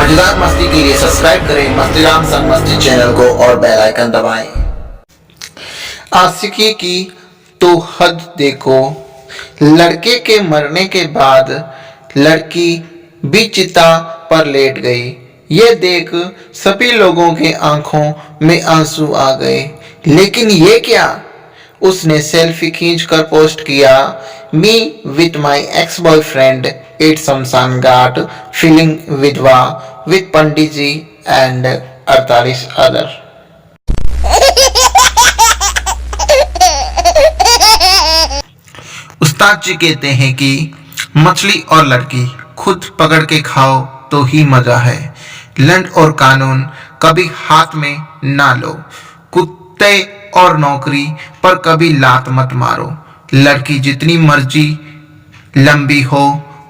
मजेदार मस्ती के लिए सब्सक्राइब करें मस्तीराम संग मस्ती चैनल को और बेल आइकन दबाएं। आशिकी की तो हद देखो, लड़के के मरने के बाद लड़की भी चिता पर लेट गई। ये देख सभी लोगों के आंखों में आंसू आ गए। लेकिन ये क्या? उसने सेल्फी खींचकर पोस्ट किया, me with my ex boyfriend at शमशान घाट फीलिंग विधवा with pandit ji and 48 other. उस्ताद जी कहते हैं कि मछली और लड़की खुद पकड़ के खाओ तो ही मजा है। लंड और कानून कभी हाथ में ना लो। कुत्ते और नौकरी पर कभी लात मत मारो। लड़की जितनी मर्जी लंबी हो,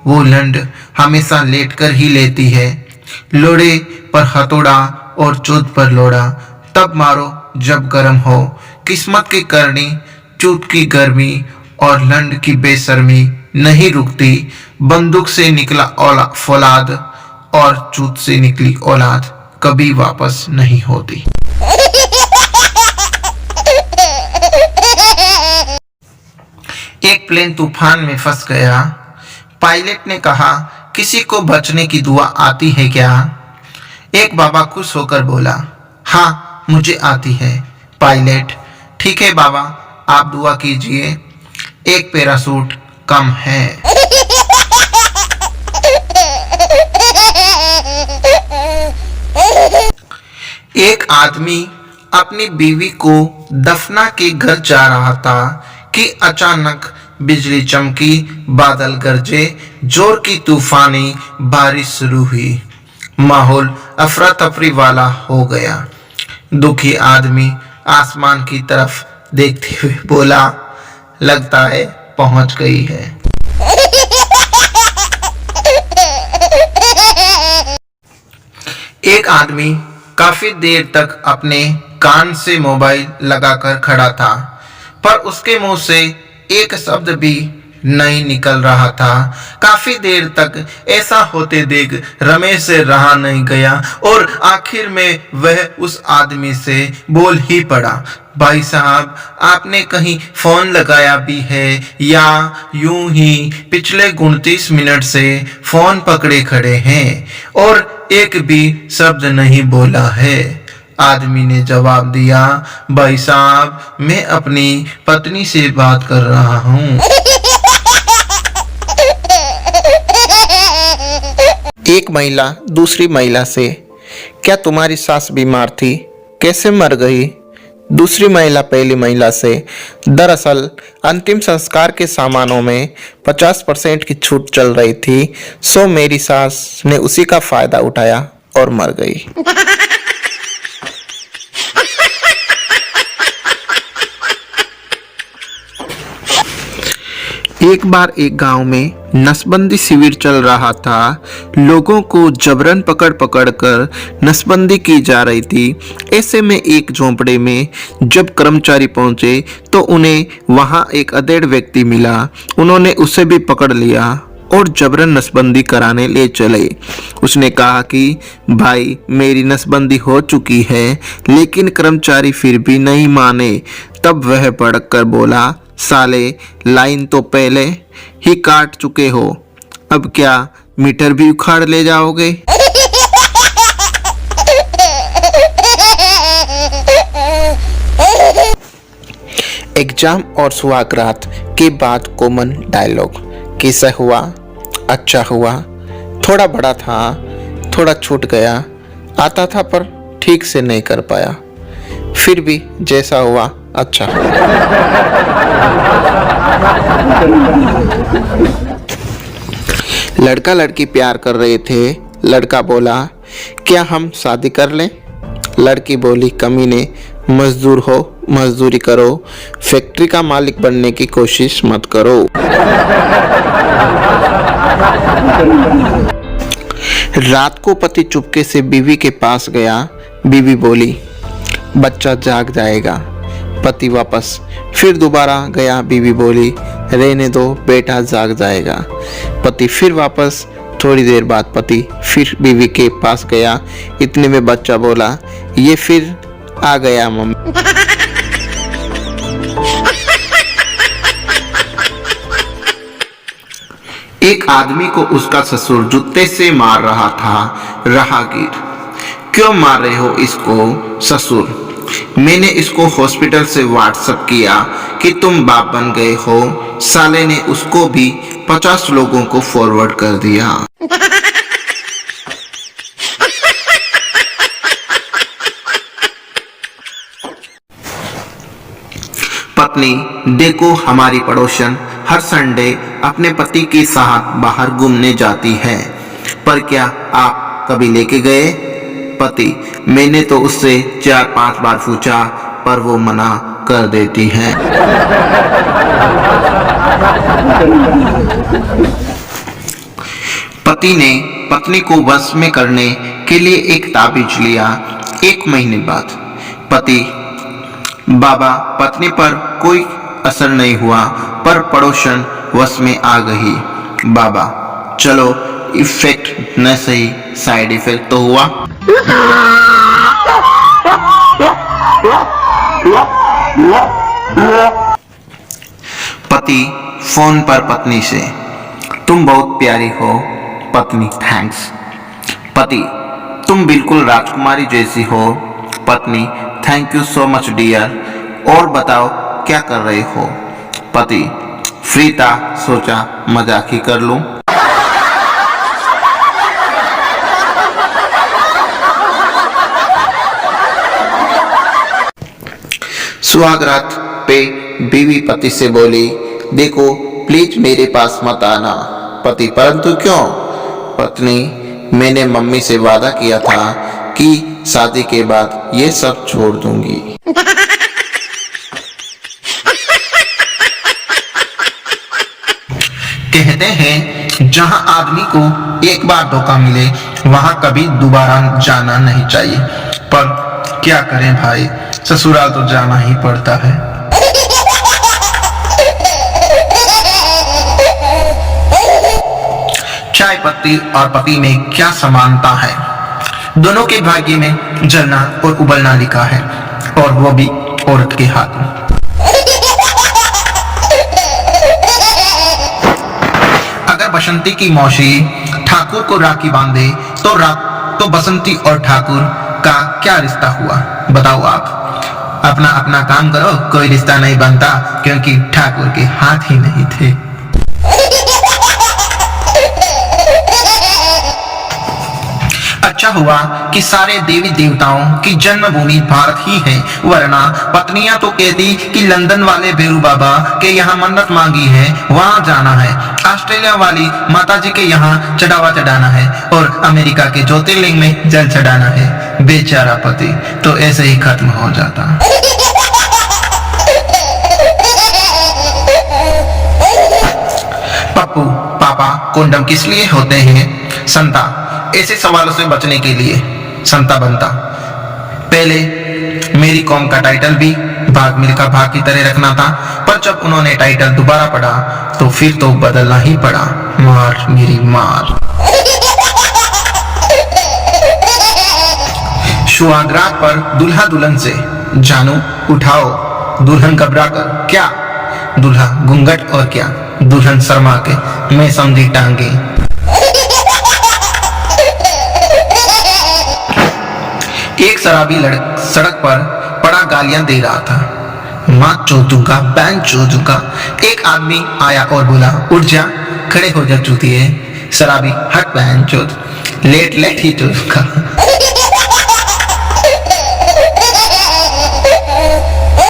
वो लंड हमेशा लेटकर ही लेती है। लोड़े पर हथौड़ा और चोट पर लोड़ा तब मारो जब गर्म हो। किस्मत की करनी, चूत की गर्मी और लंड की बेशर्मी नहीं रुकती। बंदूक से निकला फौलाद और चूत से निकली औलाद कभी वापस नहीं होती। एक प्लेन तूफान में फंस गया। पायलट ने कहा, किसी को बचने की दुआ आती है क्या? एक बाबा खुश होकर बोला, हाँ मुझे आती है। पायलट, ठीक है बाबा, आप दुआ कीजिए, एक पैराशूट कम है। एक आदमी अपनी बीवी को दफना के घर जा रहा था कि अचानक बिजली चमकी, बादल गरजे, जोर की तूफानी बारिश शुरू हुई। माहौल अफरा तफरी वाला हो गया। दुखी आदमी आसमान की तरफ देखते हुए बोला, लगता है पहुंच गई है। एक आदमी काफी देर तक अपने कान से मोबाइल लगाकर खड़ा था, पर उसके मुंह से एक शब्द भी नहीं निकल रहा था। काफी देर तक ऐसा होते देख रमेश से रहा नहीं गया और आखिर में वह उस आदमी से बोल ही पड़ा, भाई साहब आपने कहीं फोन लगाया भी है या यूं ही पिछले 29 मिनट से फोन पकड़े खड़े हैं और एक भी शब्द नहीं बोला है। आदमी ने जवाब दिया, भाई साहब मैं अपनी पत्नी से बात कर रहा हूँ। एक महिला दूसरी महिला से, क्या तुम्हारी सास बीमार थी? कैसे मर गई? दूसरी महिला पहली महिला से, दरअसल अंतिम संस्कार के सामानों में 50% की छूट चल रही थी, सो मेरी सास ने उसी का फायदा उठाया और मर गई। एक बार एक गांव में नसबंदी शिविर चल रहा था। लोगों को जबरन पकड़ पकड़ कर नसबंदी की जा रही थी। ऐसे में एक झोंपड़े में जब कर्मचारी पहुंचे तो उन्हें वहां एक अधेड़ व्यक्ति मिला। उन्होंने उसे भी पकड़ लिया और जबरन नसबंदी कराने ले चले। उसने कहा कि भाई मेरी नसबंदी हो चुकी है, लेकिन कर्मचारी फिर भी नहीं माने। तब वह भड़क कर बोला, साले लाइन तो पहले ही काट चुके हो, अब क्या मीटर भी उखाड़ ले जाओगे? एग्जाम और सुहागरात के बाद कॉमन डायलॉग, कैसा हुआ? अच्छा हुआ। थोड़ा बड़ा था, थोड़ा छूट गया, आता था पर ठीक से नहीं कर पाया, फिर भी जैसा हुआ अच्छा हुआ। लड़का लड़की प्यार कर रहे थे। लड़का बोला, क्या हम शादी कर लें? लड़की बोली, कमीने, मजदूर हो, मजदूरी करो, फैक्ट्री का मालिक बनने की कोशिश मत करो। रात को पति चुपके से बीवी के पास गया। बीवी बोली, बच्चा जाग जाएगा। पति वापस फिर दोबारा गया। बीवी बोली, रहने दो, बेटा जाग जाएगा। पति फिर वापस थोड़ी देर बाद पति फिर बीवी के पास गया। इतने में बच्चा बोला, ये फिर आ गया मम्मी। एक आदमी को उसका ससुर जूते से मार रहा था। राहगीर, क्यों मार रहे हो इसको? ससुर, मैंने इसको हॉस्पिटल से व्हाट्सएप किया कि तुम बाप बन गए हो। साले ने उसको भी 50 लोगों को फॉरवर्ड कर दिया। पत्नी, देखो हमारी पड़ोसन हर संडे अपने पति के साथ बाहर घूमने जाती है, पर क्या आप कभी लेके गए? पति, मैंने तो उससे 4-5 बार पूछा पर वो मना कर देती है। पति ने पत्नी को वश में करने के लिए एक ताबीज लिया। 1 महीने बाद पति, बाबा, पत्नी पर कोई असर नहीं हुआ पर पड़ोसन वश में आ गई। बाबा, चलो इफेक्ट न सही, साइड इफेक्ट तो हुआ। पति फोन पर पत्नी से, तुम बहुत प्यारी हो। पत्नी, थैंक्स। पति, तुम बिल्कुल राजकुमारी जैसी हो। पत्नी, thank you so much dear. और बताओ क्या कर रहे हो? पति, फ्री था, सोचा मजाक ही कर लूं। सुहागरात पे बीवी पति से बोली, देखो प्लीज मेरे पास मत आना। पति, परंतु क्यों? पत्नी, मैंने मम्मी से वादा किया था कि शादी के बाद ये सब छोड़ दूंगी। कहते हैं जहां आदमी को एक बार धोखा मिले वहां कभी दोबारा जाना नहीं चाहिए, पर क्या करें भाई, ससुराल तो जाना ही पड़ता है। चाय पत्ती और पति में क्या समानता है? दोनों के भाग्य में जलना और उबलना लिखा है, और वो भी औरत के हाथ में। अगर बसंती की मौसी ठाकुर को राखी बांधे तो बसंती और ठाकुर का क्या रिश्ता हुआ? बताओ आप। अपना अपना काम करो, कोई रिश्ता नहीं बनता, क्योंकि ठाकुर के हाथ ही नहीं थे। अच्छा हुआ कि सारे देवी देवताओं की जन्मभूमि भारत ही है, वरना पत्नियां तो कहती कि लंदन वाले भैरू बाबा के यहाँ मन्नत मांगी है, वहां जाना है, ऑस्ट्रेलिया वाली माता जी के यहाँ चढ़ावा चढ़ाना है, और अमेरिका के ज्योतिर्लिंग में जल चढ़ाना है। बेचारा पति तो ऐसे ही खत्म हो जाता। पप्पू, पापा कोंडम किस लिए होते हैं? संता, ऐसे सवालों से बचने के लिए। संता बनता, पहले मेरी कॉम का टाइटल भी भाग मिल्खा भाग की तरह रखना था, पर जब उन्होंने टाइटल दोबारा पढ़ा तो फिर तो बदलना ही पड़ा। मार मेरी मार। सुहागरात पर दूल्हा दुल्हन से, जानू उठाओ। दुल्हन घबरा कर, क्या? दूल्हा घूंघट और क्या? दुल्हन शर्मा के, मैं समझी टांगे। एक शराबी सड़क पर पड़ा गालियां दे रहा था। माँ चोदूंगा, बैंड चोदूंगा। एक आदमी आया और बोला, उठ जा, खड़े हो जा चूतिए। शराबी, हट बैंड चोद, लेट ही चोदूंगा।